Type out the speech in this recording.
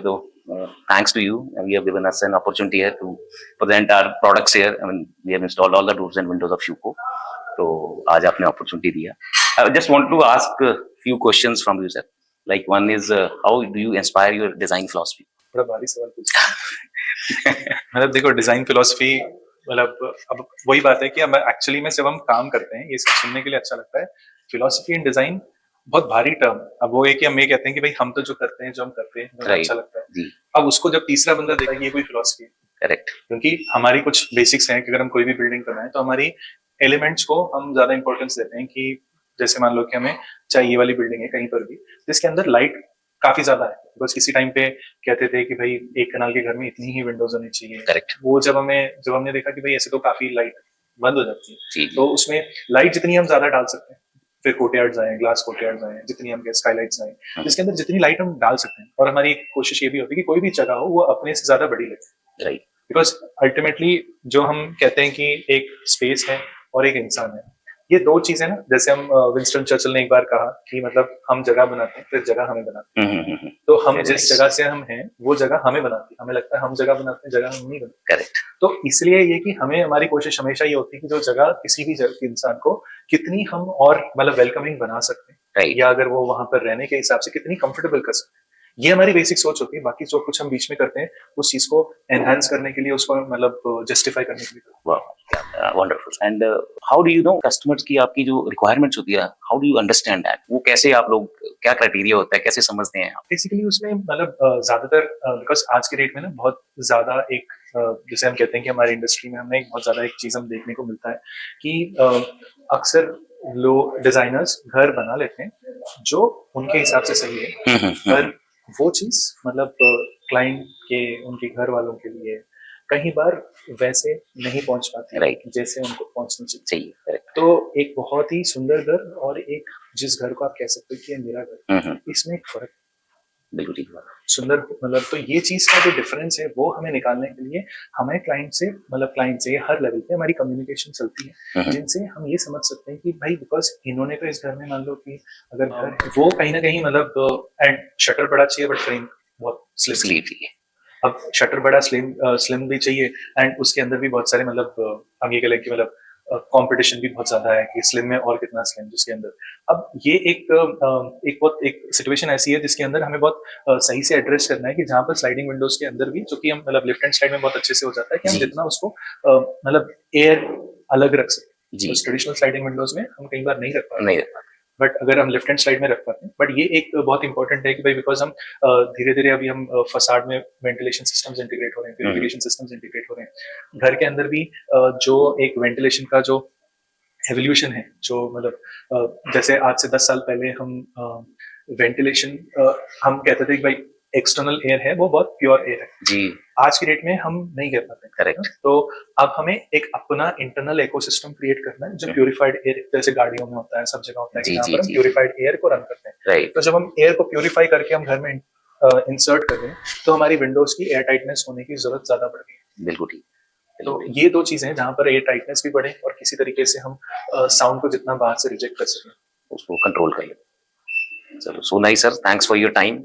तो thanks to you, you have given us an opportunity here to present our products here. I mean, we have installed all the doors and windows of Shuko. तो आज आपने opportunity दिया. I just want to ask a few questions from you, sir. Like one is, how do you inspire your design philosophy? बड़ा भारी सवाल पूछा। मतलब देखो डिजाइन फिलोसफी, मतलब अब वही बात है कि हम एक्चुअली में जब हम काम करते हैं ये सब सुनने के लिए अच्छा लगता है। फिलोसफी इन डिजाइन बहुत भारी टर्म। अब वो है कि हम ये कहते हैं कि भाई हम तो जो करते हैं, जो हम करते हैं हमें अच्छा लगता है। जी, अब उसको जब तीसरा बंदा देखा कि ये कोई फिलोसफी है, करेक्ट। क्योंकि हमारी कुछ बेसिक्स हैं कि अगर हम कोई भी बिल्डिंग बनाए तो हमारी एलिमेंट्स को हम ज्यादा इंपॉर्टेंस देते हैं कि जैसे मान लो कि हमें चाहे ये वाली बिल्डिंग है कहीं पर भी जिसके अंदर लाइट काफी ज्यादा है, बिकॉज किसी टाइम पे कहते थे कि भाई एक कनाल के घर में इतनी ही विंडोज होनी चाहिए। करेक्ट। वो जब हमने देखा कि भाई ऐसे तो काफी लाइट बंद हो जाती है, जी, तो उसमें लाइट जितनी हम ज्यादा डाल सकते हैं, फिर कोर्टयार्ड्स आए, ग्लास कोर्टयार्ड्स आए, जितनी हम स्काईलाइट्स आए, जिसके अंदर जितनी लाइट हम डाल सकते हैं। और हमारी कोशिश ये भी होती है कि कोई भी जगह हो वो अपने से ज्यादा बड़ी लगे, राइट। बिकॉज अल्टीमेटली जो हम कहते हैं कि एक स्पेस है और एक इंसान है, ये दो चीजें ना, जैसे हम विंस्टन चर्चिल ने एक बार कहा कि मतलब हम जगह बनाते हैं फिर जगह हमें बनाती है। तो हम Very जिस nice. जगह से हम हैं वो जगह हमें बनाती है। हमें लगता है हम जगह बनाते हैं, जगह हम नहीं बनाते। करेक्ट। तो इसलिए ये कि हमें हमारी कोशिश हमेशा ये होती है कि जो जगह किसी भी जगह के इंसान को कितनी हम और मतलब वेलकमिंग बना सकते हैं, राइट। या अगर वो वहां पर रहने के हिसाब से कितनी कंफर्टेबल कर सकते हैं, ये हमारी बेसिक सोच होती है। बाकी जो कुछ हम बीच में करते हैं उस चीज को एनहांस करने के लिए, उसको मतलब जस्टिफाई करने के लिए। वाह, wonderful. And how do you know customers की आपकी जो रिक्वायरमेंट्स होती है, how do you understand that? वो कैसे आप लोग, क्या क्राइटेरिया होता है, कैसे समझते हैं आप? बेसिकली उसमें मतलब ज्यादातर बिकॉज आज के डेट में ना बहुत ज्यादा एक जैसे हम कहते हैं कि हमारी इंडस्ट्री में हमें एक बहुत ज्यादा एक चीज हम देखने को मिलता है कि अक्सर लोग डिजाइनर्स घर बना लेते हैं जो उनके हिसाब से सही है, पर वो चीज मतलब क्लाइंट के, उनके घर वालों के लिए कई बार वैसे नहीं पहुंच पाती, राइट। जैसे उनको पहुंचनी चाहिए। चाहिए, करेक्ट। तो एक बहुत ही सुंदर घर और एक जिस घर को आप कह सकते हो कि ये मेरा घर, इसमें एक फर्क बिल्कुल ठीक बात। सुंदर मतलब। तो ये चीज का जो डिफरेंस है वो हमें निकालने के लिए हमें क्लाइंट से हर लेवल पे हमारी कम्युनिकेशन चलती है, जिनसे हम ये समझ सकते हैं कि भाई बिकॉज इन्होंने तो इस घर में मान लो कि अगर घर वो कहीं ना कहीं मतलब एंड शटर बड़ा चाहिए बट फ्रेम बहुत स्लिम चाहिए। अब शटर बड़ा स्लिम भी चाहिए एंड उसके अंदर भी बहुत सारे मतलब हम ये कह लें कि मतलब कंपटीशन भी बहुत ज्यादा है कि स्लिम में और कितना स्लिम जिसके अंदर। अब ये एक सिचुएशन ऐसी है जिसके अंदर हमें बहुत सही से एड्रेस करना है कि जहाँ पर स्लाइडिंग विंडोज के अंदर भी, जो कि हम मतलब लेफ्ट हैंड साइड में बहुत अच्छे से हो जाता है कि हम जितना उसको मतलब एयर अलग रख सकते हैं। ट्रेडिशनल स्लाइडिंग विंडोज में हम कई बार नहीं रख पाते, बट अगर हम लेफ्ट हैंड साइड में रख पाते हैं। बट ये एक बहुत इंपॉर्टेंट है कि भाई बिकॉज हम धीरे धीरे अभी हम फसाड में वेंटिलेशन सिस्टम्स इंटीग्रेट हो रहे हैं, प्यूरिफिकेशन सिस्टम्स इंटीग्रेट हो रहे हैं। घर के अंदर भी जो एक वेंटिलेशन का जो एवोल्यूशन है, जो मतलब जैसे आज से 10 साल पहले हम वेंटिलेशन हम कहते थे कि भाई एक्सटर्नल एयर है वो बहुत प्योर एयर है जी, आज की डेट में हम नहीं कह पाते। करेक्ट। तो अब हमें एक अपना इंटरनल इकोसिस्टम क्रिएट करना है जो प्यूरिफाइड एयर, जैसे गाड़ियों में होता है, सब जगह होता है कि जहाँ पर हम प्यूरिफाइड एयर को रन करते हैं। राइट। तो जब हम एयर को प्यूरिफाई करके हम घर में इंसर्ट कर रहे हैं तो हमारी विंडोज की एयर टाइटनेस होने की जरूरत ज्यादा बढ़ गई है। बिल्कुल ठीक। तो ये दो चीजें हैं जहां पर एयर टाइटनेस भी बढ़े और किसी तरीके से हम साउंड को जितना बाहर से रिजेक्ट कर सकें उसको कंट्रोल कर ले। चलो, so nice sir, thanks for your time.